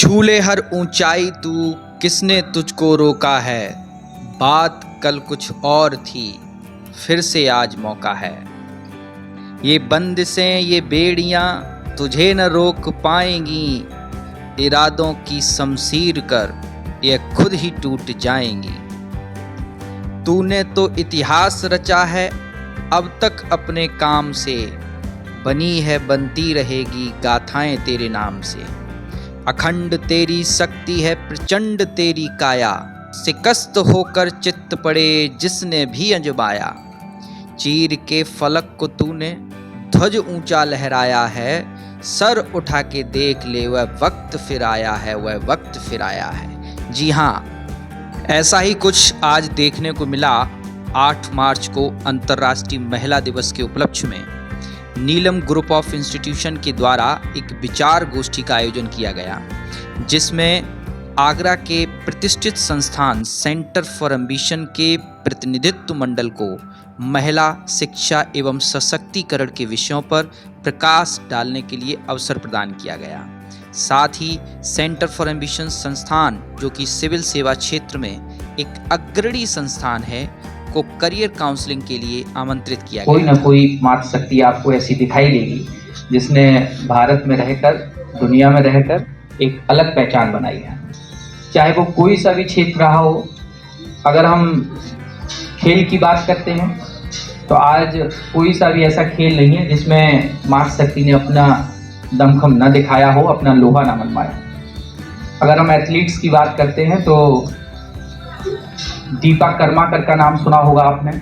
छू ले हर ऊंचाई तू, किसने तुझको रोका है। बात कल कुछ और थी, फिर से आज मौका है। ये बंदिशें ये बेड़ियां तुझे न रोक पाएंगी। इरादों की शमशीर कर ये खुद ही टूट जाएंगी। तूने तो इतिहास रचा है अब तक अपने काम से। बनी है बनती रहेगी गाथाएं तेरे नाम से। अखंड तेरी शक्ति है प्रचंड तेरी काया। शिकस्त होकर चित्त पड़े जिसने भी अजमाया। चीर के फलक को तूने ध्वज ऊंचा लहराया है। सर उठा के देख ले वह वक्त फिर आया है, वह वक्त फिर आया है। जी हाँ, ऐसा ही कुछ आज देखने को मिला 8 मार्च को अंतर्राष्ट्रीय महिला दिवस के उपलक्ष्य में नीलम ग्रुप ऑफ इंस्टीट्यूशन के द्वारा एक विचार गोष्ठी का आयोजन किया गया, जिसमें आगरा के प्रतिष्ठित संस्थान सेंटर फॉर एम्बिशन के प्रतिनिधित्व मंडल को महिला शिक्षा एवं सशक्तिकरण के विषयों पर प्रकाश डालने के लिए अवसर प्रदान किया गया। साथ ही सेंटर फॉर एम्बिशन संस्थान, जो कि सिविल सेवा क्षेत्र में एक अग्रणी संस्थान है, को करियर काउंसलिंग के लिए आमंत्रित किया गया। कोई ना कोई मातृशक्ति आपको ऐसी दिखाई देगी जिसने भारत में रहकर, दुनिया में रहकर एक अलग पहचान बनाई है, चाहे वो कोई सा भी क्षेत्र रहा हो। अगर हम खेल की बात करते हैं तो आज कोई सा भी ऐसा खेल नहीं है जिसमें मातृशक्ति ने अपना दमखम न दिखाया हो, अपना लोहा न मनवाया। अगर हम एथलीट्स की बात करते हैं तो दीपा कर्माकर का नाम सुना होगा आपने।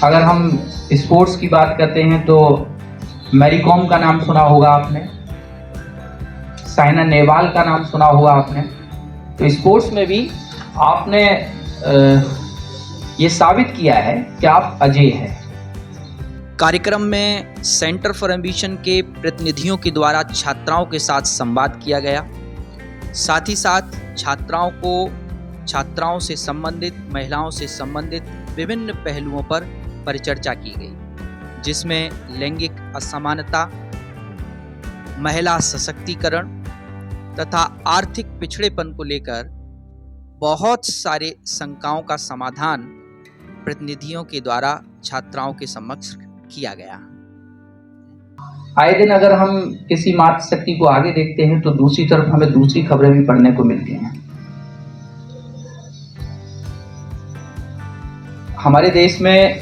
अगर हम स्पोर्ट्स की बात करते हैं तो मैरी कॉम का नाम सुना होगा आपने। साइना नेहवाल का नाम सुना होगा आपने। तो स्पोर्ट्स में भी आपने ये साबित किया है कि आप अजेय हैं। कार्यक्रम में सेंटर फॉर एम्बिशन के प्रतिनिधियों के द्वारा छात्राओं के साथ संवाद किया गया। साथ ही साथ छात्राओं से संबंधित, महिलाओं से संबंधित विभिन्न पहलुओं पर परिचर्चा की गई, जिसमें लैंगिक असमानता, महिला सशक्तिकरण तथा आर्थिक पिछड़ेपन को लेकर बहुत सारे शंकाओं का समाधान प्रतिनिधियों के द्वारा छात्राओं के समक्ष किया गया। आए दिन अगर हम किसी मातृशक्ति को आगे देखते हैं तो दूसरी तरफ हमें दूसरी खबरें भी पढ़ने को मिलती हैं। हमारे देश में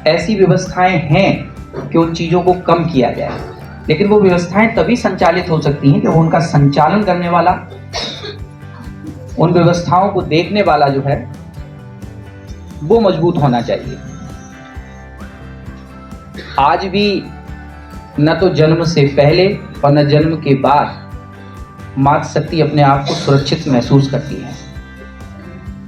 ऐसी व्यवस्थाएं हैं कि उन चीजों को कम किया जाए, लेकिन वो व्यवस्थाएं तभी संचालित हो सकती हैं जब उनका संचालन करने वाला, उन व्यवस्थाओं को देखने वाला जो है वो मजबूत होना चाहिए। आज भी न तो जन्म से पहले और न जन्म के बाद मातृशक्ति अपने आप को सुरक्षित महसूस करती है।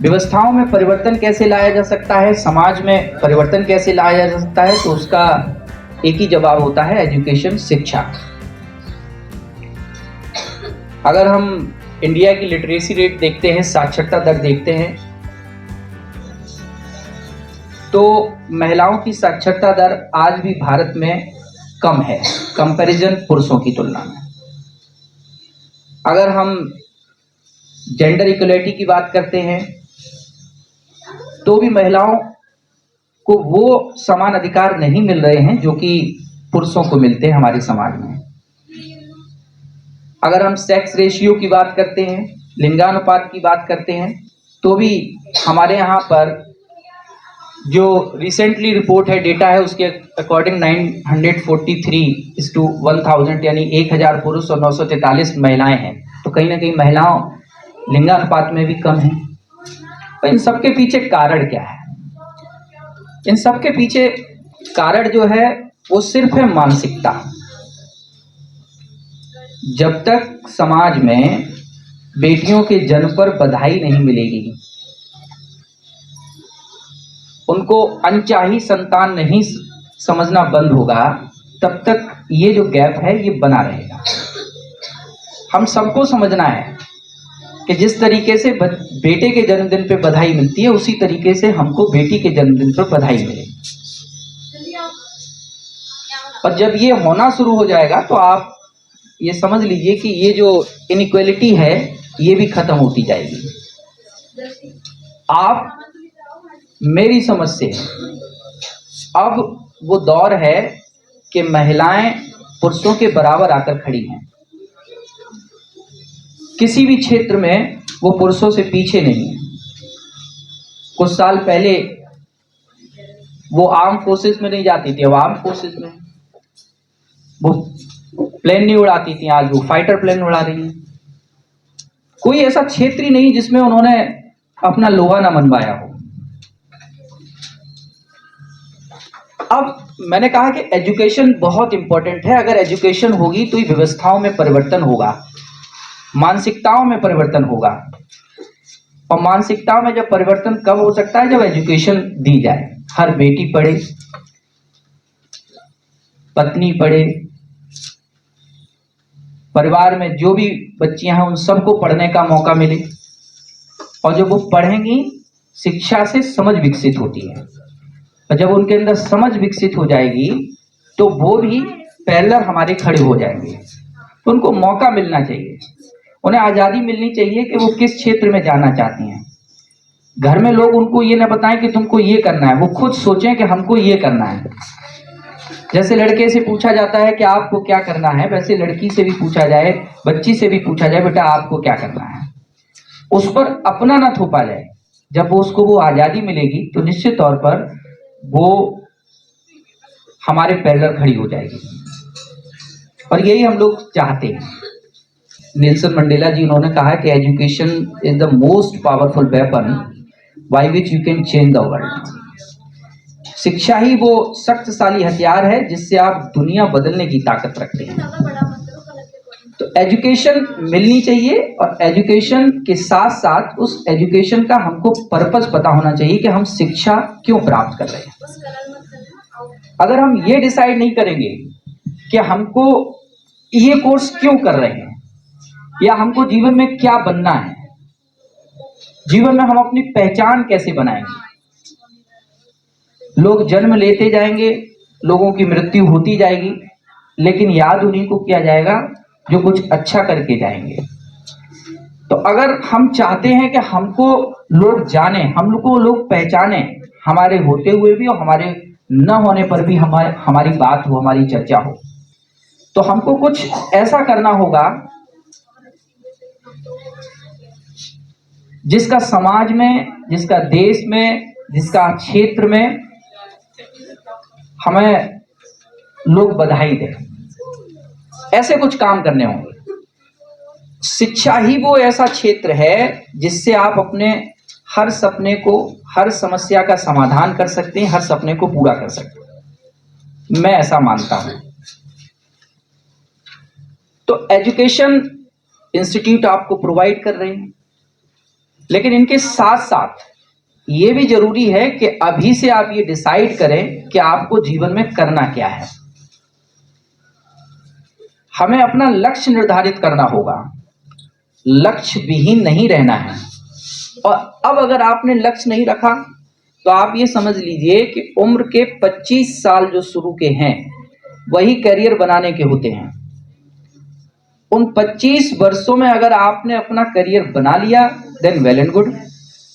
व्यवस्थाओं में परिवर्तन कैसे लाया जा सकता है, समाज में परिवर्तन कैसे लाया जा सकता है, तो उसका एक ही जवाब होता है, एजुकेशन, शिक्षा। अगर हम इंडिया की लिटरेसी रेट देखते हैं, साक्षरता दर देखते हैं, तो महिलाओं की साक्षरता दर आज भी भारत में कम है कंपैरिजन पुरुषों की तुलना में। अगर हम जेंडर इक्वलिटी की बात करते हैं तो भी महिलाओं को वो समान अधिकार नहीं मिल रहे हैं जो कि पुरुषों को मिलते हैं हमारे समाज में। अगर हम सेक्स रेशियो की बात करते हैं, लिंगानुपात की बात करते हैं, तो भी हमारे यहाँ पर जो रिसेंटली रिपोर्ट है, डेटा है, उसके अकॉर्डिंग 943:1000 यानी 1000 पुरुष और 943 महिलाएं हैं। तो कहीं ना कहीं महिलाओं लिंगानुपात में भी कम है। तो इन सबके पीछे कारण क्या है? इन सबके पीछे कारण जो है वो सिर्फ है मानसिकता। जब तक समाज में बेटियों के जन्म पर बधाई नहीं मिलेगी, उनको अनचाही संतान नहीं समझना बंद होगा, तब तक ये जो गैप है ये बना रहेगा। हम सबको समझना है कि जिस तरीके से बेटे के जन्मदिन पे बधाई मिलती है, उसी तरीके से हमको बेटी के जन्मदिन पर बधाई मिले। और जब ये होना शुरू हो जाएगा तो आप ये समझ लीजिए कि ये जो इनइक्वालिटी है ये भी खत्म होती जाएगी। आप मेरी समझ से अब वो दौर है कि महिलाएं पुरुषों के बराबर आकर खड़ी हैं। किसी भी क्षेत्र में वो पुरुषों से पीछे नहीं है। कुछ साल पहले वो आर्म फोर्सेस में नहीं जाती थी, अब आर्म फोर्सेस में। वो प्लेन नहीं उड़ाती थी, आज वो फाइटर प्लेन उड़ा रही है। कोई ऐसा क्षेत्र ही नहीं जिसमें उन्होंने अपना लोहा ना मनवाया हो। अब मैंने कहा कि एजुकेशन बहुत इंपॉर्टेंट है। अगर एजुकेशन होगी तो ही व्यवस्थाओं में परिवर्तन होगा, मानसिकताओं में परिवर्तन होगा। और मानसिकताओं में जब परिवर्तन कब हो सकता है? जब एजुकेशन दी जाए। हर बेटी पढ़े, पत्नी पढ़े, परिवार में जो भी बच्चियां हैं उन सबको पढ़ने का मौका मिले। और जब वो पढ़ेंगी, शिक्षा से समझ विकसित होती है। और जब उनके अंदर समझ विकसित हो जाएगी तो वो भी पैरेलल हमारे खड़े हो जाएंगे। तो उनको मौका मिलना चाहिए, उन्हें आज़ादी मिलनी चाहिए कि वो किस क्षेत्र में जाना चाहती हैं। घर में लोग उनको ये ना बताएं कि तुमको ये करना है, वो खुद सोचें कि हमको ये करना है। जैसे लड़के से पूछा जाता है कि आपको क्या करना है, वैसे लड़की से भी पूछा जाए, बच्ची से भी पूछा जाए, बेटा आपको क्या करना है। उस पर अपना ना थोपा जाए। जब उसको वो आज़ादी मिलेगी तो निश्चित तौर पर वो हमारे पैरेलल खड़ी हो जाएगी। और यही हम लोग चाहते हैं। नेल्सन मंडेला जी उन्होंने कहा कि education is the most powerful weapon by which you can change the world. शिक्षा ही वो शक्तिशाली हथियार है जिससे आप दुनिया बदलने की ताकत रखते हैं। तो एजुकेशन मिलनी चाहिए, और एजुकेशन के साथ साथ उस एजुकेशन का हमको पर्पस पता होना चाहिए कि हम शिक्षा क्यों प्राप्त कर रहे हैं। अगर हम ये डिसाइड नहीं करेंगे कि हमको ये कोर्स क्यों कर रहे हैं या हमको जीवन में क्या बनना है, जीवन में हम अपनी पहचान कैसे बनाएंगे। लोग जन्म लेते जाएंगे, लोगों की मृत्यु होती जाएगी, लेकिन याद उन्हीं को किया जाएगा जो कुछ अच्छा करके जाएंगे। तो अगर हम चाहते हैं कि हमको लोग जाने, हमको लोग पहचाने, हमारे होते हुए भी और हमारे न होने पर भी हमारी बात हो, हमारी चर्चा हो, तो हमको कुछ ऐसा करना होगा जिसका समाज में, जिसका देश में, जिसका क्षेत्र में हमें लोग बधाई दें। ऐसे कुछ काम करने होंगे। शिक्षा ही वो ऐसा क्षेत्र है जिससे आप अपने हर सपने को, हर समस्या का समाधान कर सकते हैं, हर सपने को पूरा कर सकते हैं। मैं ऐसा मानता हूं। तो एजुकेशन इंस्टीट्यूट आपको प्रोवाइड कर रहे हैं, लेकिन इनके साथ साथ ये भी जरूरी है कि अभी से आप ये डिसाइड करें कि आपको जीवन में करना क्या है। हमें अपना लक्ष्य निर्धारित करना होगा, लक्ष्य विहीन नहीं रहना है। और अब अगर आपने लक्ष्य नहीं रखा तो आप ये समझ लीजिए कि उम्र के 25 साल जो शुरू के हैं वही करियर बनाने के होते हैं। उन 25 वर्षों में अगर आपने अपना करियर बना लिया, देन वेल एंड गुड,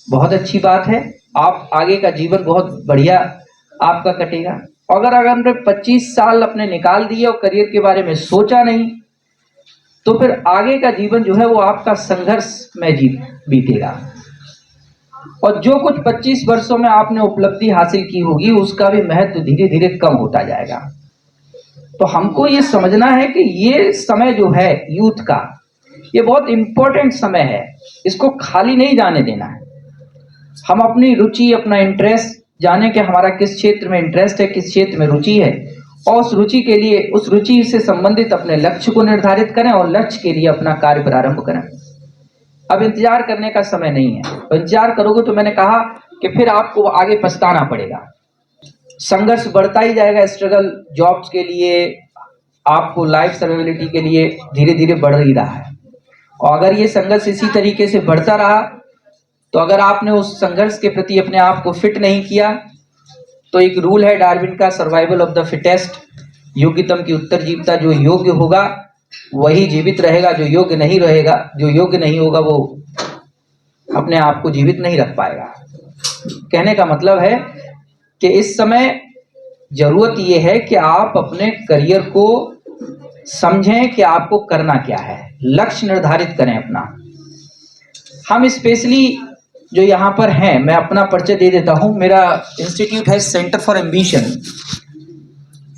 बहुत अच्छी बात है। आप आगे का जीवन बहुत बढ़िया आपका कटेगा। अगर हमने 25 साल अपने निकाल दिए और करियर के बारे में सोचा नहीं, तो फिर आगे का जीवन जो है वो आपका संघर्ष में बीतेगा। और जो कुछ 25 वर्षों में आपने उपलब्धि हासिल की होगी उसका भी महत्व धीरे धीरे कम होता जाएगा। तो हमको ये समझना है कि ये समय जो है यूथ का, ये बहुत इंपॉर्टेंट समय है, इसको खाली नहीं जाने देना है। हम अपनी रुचि, अपना इंटरेस्ट जाने कि हमारा किस क्षेत्र में इंटरेस्ट है, किस क्षेत्र में रुचि है, और उस रुचि के लिए, उस रुचि से संबंधित अपने लक्ष्य को निर्धारित करें और लक्ष्य के लिए अपना कार्य प्रारंभ करें। अब इंतजार करने का समय नहीं है। तो इंतजार करोगे तो मैंने कहा कि फिर आपको आगे पछताना पड़ेगा। संघर्ष बढ़ता ही जाएगा। स्ट्रगल जॉब्स के लिए, आपको लाइफ सर्वाइवलिटी के लिए धीरे धीरे बढ़ ही रहा है। और अगर ये संघर्ष इसी तरीके से बढ़ता रहा तो अगर आपने उस संघर्ष के प्रति अपने आप को फिट नहीं किया तो एक रूल है डार्विन का, सर्वाइवल ऑफ द फिटेस्ट, योग्यतम की उत्तरजीविता। जो योग्य होगा वही जीवित रहेगा जो योग्य नहीं रहेगा, जो योग्य नहीं होगा वो अपने आप को जीवित नहीं रख पाएगा। कहने का मतलब है कि इस समय जरूरत यह है कि आप अपने करियर को समझें कि आपको करना क्या है, लक्ष्य निर्धारित करें अपना। हम स्पेशली जो यहाँ पर हैं, मैं अपना परिचय दे देता हूँ। मेरा इंस्टीट्यूट है centre for ambition.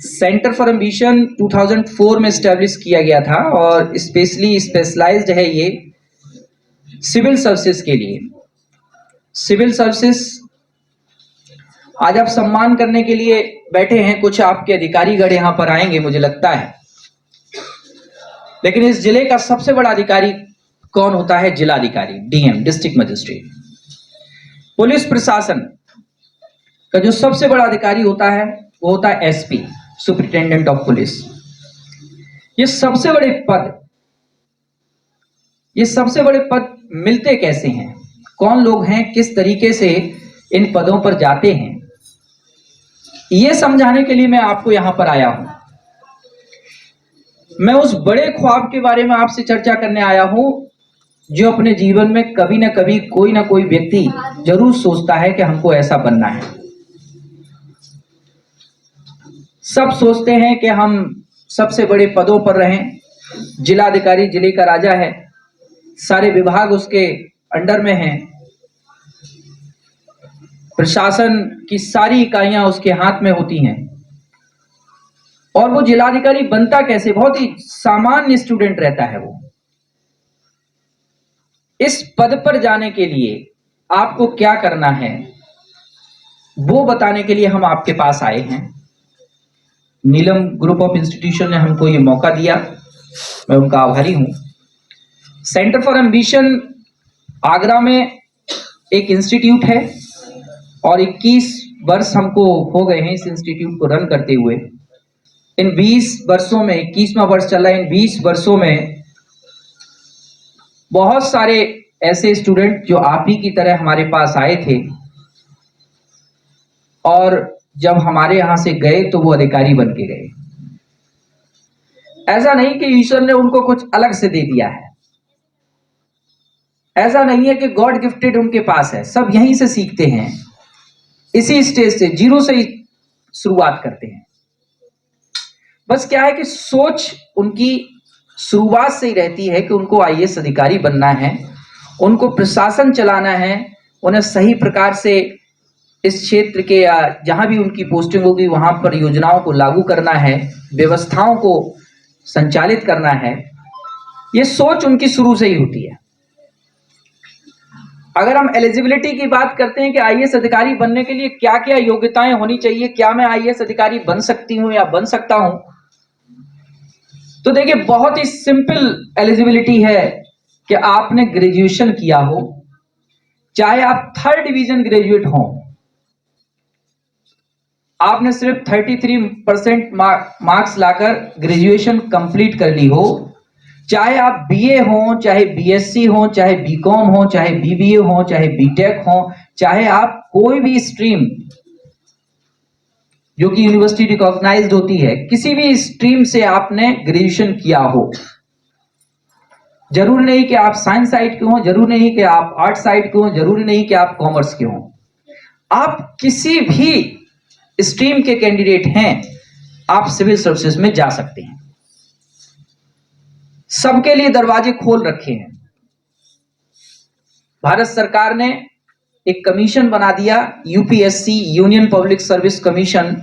Centre for ambition 2004 में एस्टेब्लिश किया गया था और स्पेशली स्पेशलाइज्ड है ये सिविल सर्विसेज के लिए। सिविल सर्विसेज आज आप सम्मान करने के लिए बैठे हैं, कुछ आपके अधिकारीगण यहाँ पर आएंगे मुझे लगता है, लेकिन इस जिले का सबसे बड़ा अधिकारी कौन होता है? जिलाधिकारी, डीएम, डिस्ट्रिक्ट मजिस्ट्रेट। पुलिस प्रशासन का जो सबसे बड़ा अधिकारी होता है वो होता है एसपी, सुपरिटेंडेंट ऑफ पुलिस। ये सबसे बड़े पद मिलते कैसे हैं, कौन लोग हैं, किस तरीके से इन पदों पर जाते हैं, ये समझाने के लिए मैं आपको यहां पर आया हूं। मैं उस बड़े ख्वाब के बारे में आपसे चर्चा करने आया हूं जो अपने जीवन में कभी ना कभी कोई ना कोई व्यक्ति जरूर सोचता है कि हमको ऐसा बनना है। सब सोचते हैं कि हम सबसे बड़े पदों पर रहें। जिलाधिकारी जिले का राजा है, सारे विभाग उसके अंडर में हैं, प्रशासन की सारी इकाइयां उसके हाथ में होती हैं। और वो जिलाधिकारी बनता कैसे? बहुत ही सामान्य स्टूडेंट रहता है वो। इस पद पर जाने के लिए आपको क्या करना है वो बताने के लिए हम आपके पास आए हैं। नीलम ग्रुप ऑफ इंस्टीट्यूशन ने हमको ये मौका दिया, मैं उनका आभारी हूं। सेंटर फॉर एम्बिशन आगरा में एक इंस्टीट्यूट है और 21 वर्ष हमको हो गए हैं इस इंस्टीट्यूट को रन करते हुए। इन 20 वर्षों में, 21वां वर्ष चल रहा है, इन 20 वर्षों में बहुत सारे ऐसे स्टूडेंट जो आप ही की तरह हमारे पास आए थे और जब हमारे यहां से गए तो वो अधिकारी बन के गए। ऐसा नहीं कि ईश्वर ने उनको कुछ अलग से दे दिया है, ऐसा नहीं है कि गॉड गिफ्टेड उनके पास है, सब यहीं से सीखते हैं, इसी स्टेज से, जीरो से ही शुरुआत करते हैं। बस क्या है कि सोच उनकी शुरुआत से ही रहती है कि उनको आईएएस अधिकारी बनना है, उनको प्रशासन चलाना है, उन्हें सही प्रकार से इस क्षेत्र के या जहां भी उनकी पोस्टिंग होगी वहां पर योजनाओं को लागू करना है, व्यवस्थाओं को संचालित करना है। ये सोच उनकी शुरू से ही होती है। अगर हम एलिजिबिलिटी की बात करते हैं कि आईएएस अधिकारी बनने के लिए क्या क्या योग्यताएं होनी चाहिए, क्या मैं आईएएस अधिकारी बन सकती हूं या बन सकता हूं, तो देखिए बहुत ही सिंपल एलिजिबिलिटी है कि आपने ग्रेजुएशन किया हो, चाहे आप 3rd डिवीजन ग्रेजुएट हो, आपने सिर्फ 33% मार्क्स लाकर ग्रेजुएशन कंप्लीट कर ली हो, चाहे आप बीए हो, चाहे बीएससी हो, चाहे बीकॉम हो, चाहे बीबीए हो, चाहे बीटेक हो, चाहे आप कोई भी स्ट्रीम जो कि यूनिवर्सिटी रिकॉग्नाइज्ड होती है, किसी भी स्ट्रीम से आपने ग्रेजुएशन किया हो। जरूरी नहीं कि आप साइंस साइड के हो, जरूरी नहीं कि आप आर्ट साइड के हो, जरूरी नहीं कि आप कॉमर्स के हो, आप किसी भी स्ट्रीम के कैंडिडेट हैं, आप सिविल सर्विसेज में जा सकते हैं। सबके लिए दरवाजे खोल रखे हैं। भारत सरकार ने एक कमीशन बना दिया, UPSC, union public service commission,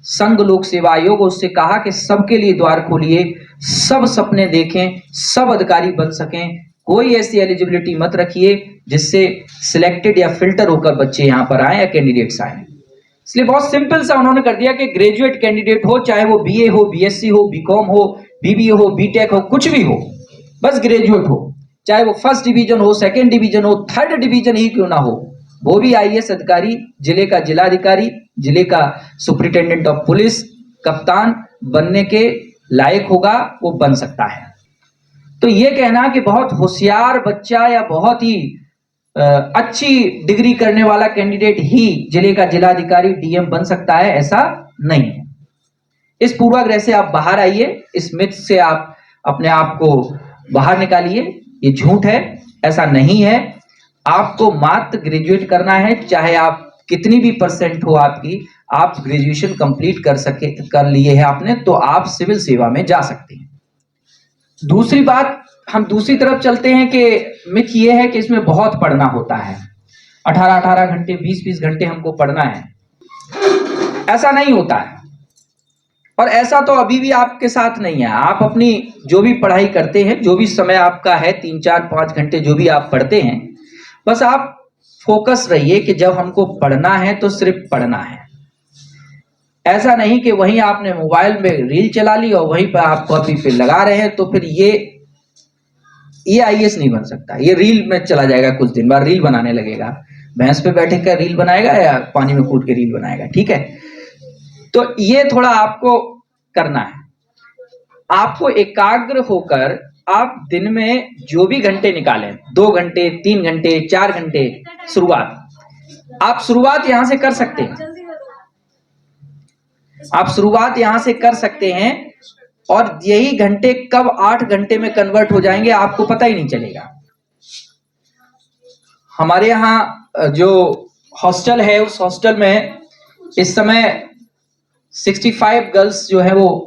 संघ लोक सेवा आयोग, उससे कहा कि सबके लिए द्वार खोलिए, सब सपने देखें, सब अधिकारी बन सकें, कोई ऐसी एलिजिबिलिटी मत रखिए जिससे सिलेक्टेड या फिल्टर होकर बच्चे यहां पर आए या कैंडिडेट्स आए। इसलिए बहुत सिंपल सा उन्होंने कर दिया कि ग्रेजुएट कैंडिडेट हो, चाहे वो बीए हो, बीएससी हो, बीकॉम हो, बीबीए हो, बीटेक हो, कुछ भी हो, बस ग्रेजुएट हो, चाहे वो 1st डिवीजन हो, 2nd डिवीजन हो, 3rd डिवीजन ही क्यों ना हो, वो भी आईएएस अधिकारी, जिले का जिलाधिकारी, जिले का सुपरिटेंडेंट ऑफ पुलिस, कप्तान बनने के लायक होगा, वो बन सकता है। तो ये कहना कि बहुत होशियार बच्चा या बहुत ही अच्छी डिग्री करने वाला कैंडिडेट ही जिले का जिलाधिकारी, डीएम बन सकता है, ऐसा नहीं है। इस पूर्वाग्रह से आप बाहर आइए, इस मिथ से आप अपने आप को बाहर निकालिए, ये झूठ है, ऐसा नहीं है। आपको मात्र ग्रेजुएट करना है, चाहे आप कितनी भी परसेंट हो आपकी, आप ग्रेजुएशन कंप्लीट कर लिए है आपने, तो आप सिविल सेवा में जा सकते हैं। दूसरी बात, हम दूसरी तरफ चलते हैं कि मिथ ये है कि इसमें बहुत पढ़ना होता है, 18-18 घंटे 20-20 घंटे हमको पढ़ना है। ऐसा नहीं होता है, और ऐसा तो अभी भी आपके साथ नहीं है। आप अपनी जो भी पढ़ाई करते हैं, जो भी समय आपका है, 3-4-5 घंटे जो भी आप पढ़ते हैं, बस आप फोकस रहिए कि जब हमको पढ़ना है तो सिर्फ पढ़ना है। ऐसा नहीं कि वहीं आपने मोबाइल में रील चला ली और वहीं पर आप कॉपी पे लगा रहे हैं, तो फिर ये आईएएस नहीं बन सकता। ये रील में चला जाएगा, कुछ दिन बाद रील बनाने लगेगा। भैंस पे बैठे कर रील बनाएगा या पानी में कूद के रील बनाएगा, ठीक है। तो ये थोड़ा आपको करना है। आपको एकाग्र होकर आप दिन में जो भी घंटे निकालें, 2 घंटे 3 घंटे 4 घंटे, आप शुरुआत यहां से कर सकते हैं। आप शुरुआत यहां से कर सकते हैं, और यही घंटे कब 8 घंटे में कन्वर्ट हो जाएंगे आपको पता ही नहीं चलेगा। हमारे यहाँ जो हॉस्टल है, उस हॉस्टल में इस समय 65 गर्ल्स जो है वो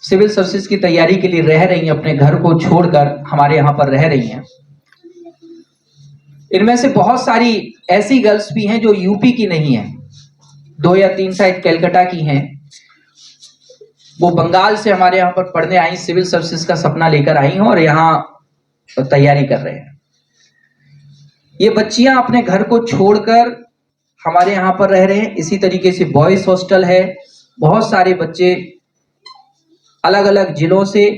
सिविल सर्विसेज की तैयारी के लिए रह रही हैं, अपने घर को छोड़कर हमारे यहाँ पर रह रही हैं। इनमें से बहुत सारी ऐसी गर्ल्स भी हैं जो यूपी की नहीं है, 2 या 3 शायद कलकत्ता की हैं। वो बंगाल से हमारे यहाँ पर पढ़ने आई, सिविल सर्विसेज का सपना लेकर आई हैं और यहाँ तैयारी कर रहे हैं। ये बच्चियां अपने घर को छोड़कर हमारे यहाँ पर रह रहे हैं। इसी तरीके से बॉयज हॉस्टल है, बहुत सारे बच्चे अलग अलग जिलों से,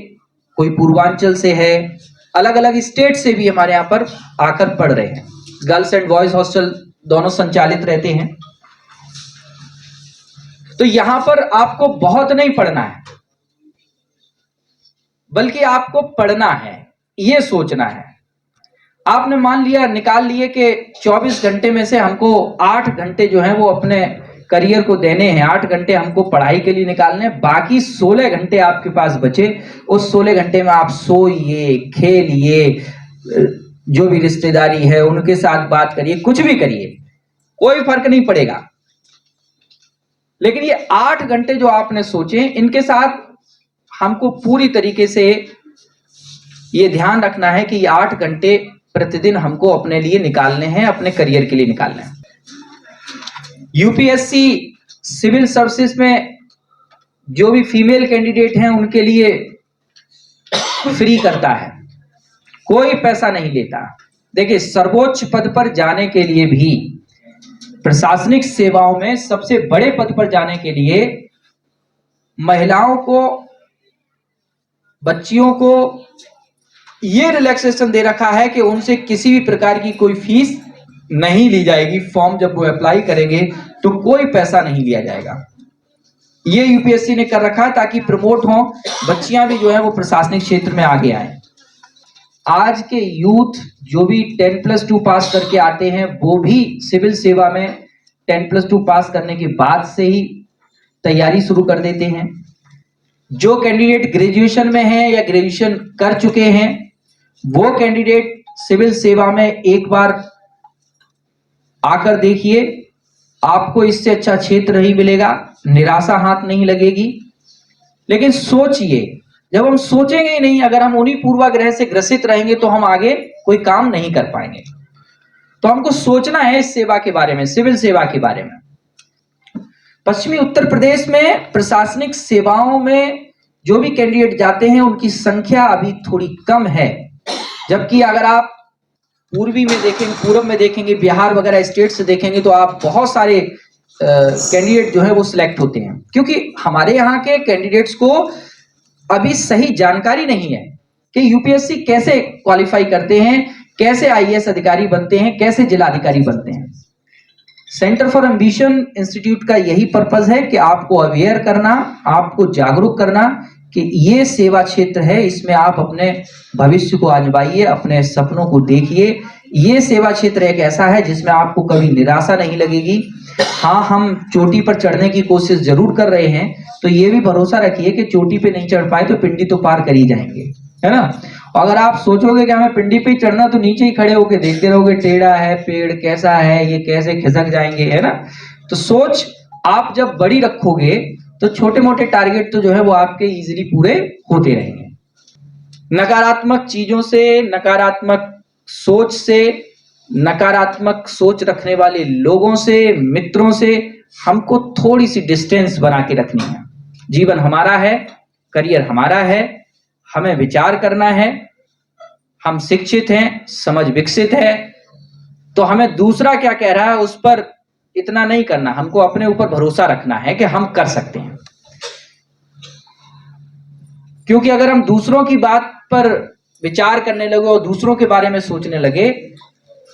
कोई पूर्वांचल से है, अलग अलग स्टेट से भी हमारे यहाँ पर आकर पढ़ रहे हैं। गर्ल्स एंड बॉयज हॉस्टल दोनों संचालित रहते हैं। तो यहां पर आपको बहुत नहीं पढ़ना है, बल्कि आपको पढ़ना है, ये सोचना है। आपने मान लिया, निकाल लिए कि 24 घंटे में से हमको 8 घंटे जो है वो अपने करियर को देने हैं, 8 घंटे हमको पढ़ाई के लिए निकालने, बाकी 16 घंटे आपके पास बचे। उस 16 घंटे में आप सोइए, खेलिए, जो भी रिश्तेदारी है उनके साथ बात करिए, कुछ भी करिए, कोई फर्क नहीं पड़ेगा। लेकिन ये 8 घंटे जो आपने सोचे, इनके साथ हमको पूरी तरीके से ये ध्यान रखना है कि ये 8 घंटे प्रतिदिन हमको अपने लिए निकालने हैं, अपने करियर के लिए निकालने हैं। यूपीएससी सिविल सर्विसेज में जो भी फीमेल कैंडिडेट हैं उनके लिए फ्री करता है, कोई पैसा नहीं लेता। देखिए, सर्वोच्च पद पर जाने के लिए भी, प्रशासनिक सेवाओं में सबसे बड़े पद पर जाने के लिए महिलाओं को, बच्चियों को ये रिलैक्सेशन दे रखा है कि उनसे किसी भी प्रकार की कोई फीस नहीं ली जाएगी। फॉर्म जब वो अप्लाई करेंगे तो कोई पैसा नहीं लिया जाएगा। ये यूपीएससी ने कर रखा है ताकि प्रमोट हो, बच्चियां भी जो है वो प्रशासनिक क्षेत्र में आगे आए। आज के यूथ जो भी 10+2 पास करके आते हैं, वो भी सिविल सेवा में 10+2 पास करने के बाद से ही तैयारी शुरू कर देते हैं। जो कैंडिडेट ग्रेजुएशन में हैं या ग्रेजुएशन कर चुके हैं, वो कैंडिडेट सिविल सेवा में एक बार आकर देखिए, आपको इससे अच्छा क्षेत्र नहीं मिलेगा, निराशा हाथ नहीं लगेगी। लेकिन सोचिए, जब हम सोचेंगे ही नहीं, अगर हम उन्हीं पूर्वाग्रह से ग्रसित रहेंगे तो हम आगे कोई काम नहीं कर पाएंगे। तो हमको सोचना है इस सेवा के बारे में, सिविल सेवा के बारे में। पश्चिमी उत्तर प्रदेश में प्रशासनिक सेवाओं में जो भी कैंडिडेट जाते हैं उनकी संख्या अभी थोड़ी कम है, जबकि अगर आप पूर्व में देखेंगे, बिहार वगैरह स्टेट से देखेंगे तो आप बहुत सारे कैंडिडेट जो है वो सिलेक्ट होते हैं। क्योंकि हमारे यहाँ के कैंडिडेट्स को अभी सही जानकारी नहीं है कि यूपीएससी कैसे क्वालिफाई करते हैं, कैसे आईएएस अधिकारी बनते हैं, कैसे जिलाधिकारी बनते हैं। सेंटर फॉर एम्बिशन इंस्टीट्यूट का यही पर्पस है कि आपको अवेयर करना, आपको जागरूक करना कि ये सेवा क्षेत्र है, इसमें आप अपने भविष्य को आजमाइए, अपने सपनों को देखिए। ये सेवा क्षेत्र एक ऐसा है जिसमें आपको कभी निराशा नहीं लगेगी। हाँ, हम चोटी पर चढ़ने की कोशिश जरूर कर रहे हैं, तो ये भी भरोसा रखिए कि चोटी पे नहीं चढ़ पाए तो पिंडी तो पार कर ही जाएंगे, है ना। और अगर आप सोचोगे कि हमें पिंडी पे ही चढ़ना, तो नीचे ही खड़े होके देखते रहोगे, टेढ़ा है पेड़, कैसा है ये, कैसे खिसक जाएंगे, है ना। तो सोच आप जब बड़ी रखोगे तो छोटे मोटे टारगेट तो जो है वो आपके इजीली पूरे होते रहेंगे। नकारात्मक चीजों से, नकारात्मक सोच से, नकारात्मक सोच रखने वाले लोगों से, मित्रों से हमको थोड़ी सी डिस्टेंस बना के रखनी है। जीवन हमारा है, करियर हमारा है, हमें विचार करना है, हम शिक्षित हैं, समझ विकसित है, तो हमें दूसरा क्या कह रहा है उस पर इतना नहीं करना, हमको अपने ऊपर भरोसा रखना है कि हम कर सकते हैं। क्योंकि अगर हम दूसरों की बात पर विचार करने लगे और दूसरों के बारे में सोचने लगे,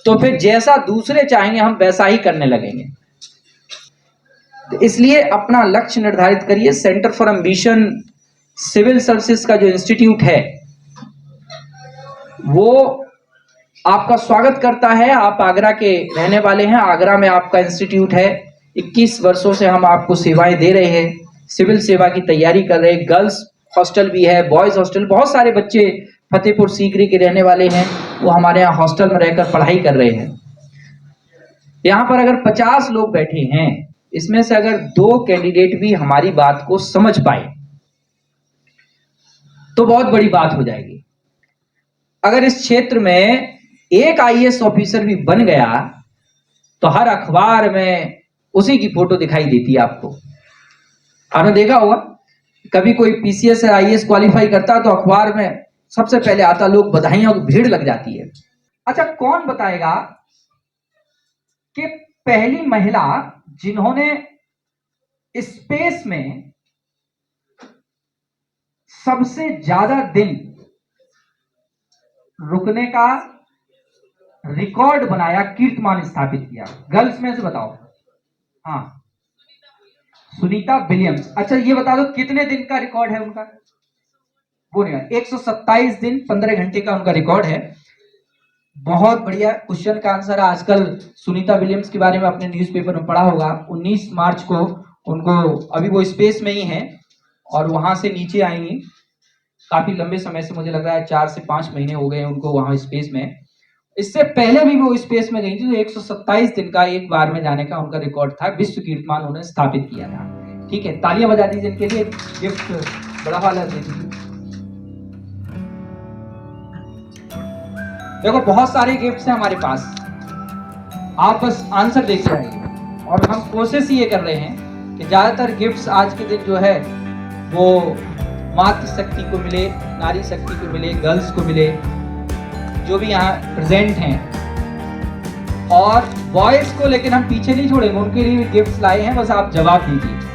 तो फिर जैसा दूसरे चाहेंगे हम वैसा ही करने लगेंगे। तो इसलिए अपना लक्ष्य निर्धारित करिए। Centre for ambition civil services का जो इंस्टीट्यूट है वो आपका स्वागत करता है। आप आगरा के रहने वाले हैं, आगरा में आपका इंस्टीट्यूट है। 21 वर्षों से हम आपको सेवाएं दे रहे हैं, सिविल सेवा की तैयारी कर रहे हैं। गर्ल्स हॉस्टल भी है, बॉयज हॉस्टल, बहुत सारे बच्चे फतेहपुर सीकरी के रहने वाले हैं, वो हमारे यहाँ हॉस्टल में रहकर पढ़ाई कर रहे हैं। यहाँ पर अगर 50 लोग बैठे हैं, इसमें से अगर 2 कैंडिडेट भी हमारी बात को समझ पाए तो बहुत बड़ी बात हो जाएगी। अगर इस क्षेत्र में एक आईएएस ऑफिसर भी बन गया तो हर अखबार में उसी की फोटो दिखाई देती है आपको। आपने देखा होगा कभी कोई पीसीएस से आईएएस क्वालिफाई करता तो अखबार में सबसे पहले आता, लोग बधाइयों की भीड़ लग जाती है। अच्छा, कौन बताएगा कि पहली महिला जिन्होंने स्पेस में सबसे ज्यादा दिन रुकने का रिकॉर्ड बनाया, कीर्तिमान स्थापित किया? गर्ल्स में से बताओ। हाँ, सुनीता विलियम्स। अच्छा, ये बता दो कितने दिन का रिकॉर्ड है उनका? वो नहीं, 127 दिन 15 घंटे का उनका रिकॉर्ड है। बहुत बढ़िया क्वेश्चन का आंसर है। आजकल सुनीता विलियम्स के बारे में अपने न्यूज़पेपर में पढ़ा होगा। 19 मार्च को उनको, अभी वो स्पेस में ही हैं और वहां से नीचे आएंगी। काफी लंबे समय से, मुझे लग रहा है 4 से 5 महीने हो गए उनको वहां स्पेस में। इससे पहले भी वो स्पेस में गई थी, तो 127 दिन का एक बार में जाने का उनका रिकॉर्ड था। विश्व कीर्तिमान उन्होंने स्थापित किया था। ठीक है, तालियां बजा दीजिए इनके लिए। गिफ्ट बड़ा वाला दे दीजिए। देखो बहुत सारे गिफ्ट्स हैं हमारे पास, आप बस आंसर देख जाएंगे। और हम कोशिश ये कर रहे हैं कि ज्यादातर गिफ्ट्स आज के दिन जो है वो मातृ शक्ति को मिले, नारी शक्ति को मिले, गर्ल्स को मिले, जो भी यहाँ प्रेजेंट हैं। और बॉयज को लेकिन हम पीछे नहीं छोड़ेंगे, उनके लिए गिफ्ट्स लाए हैं, बस आप जवाब दीजिए।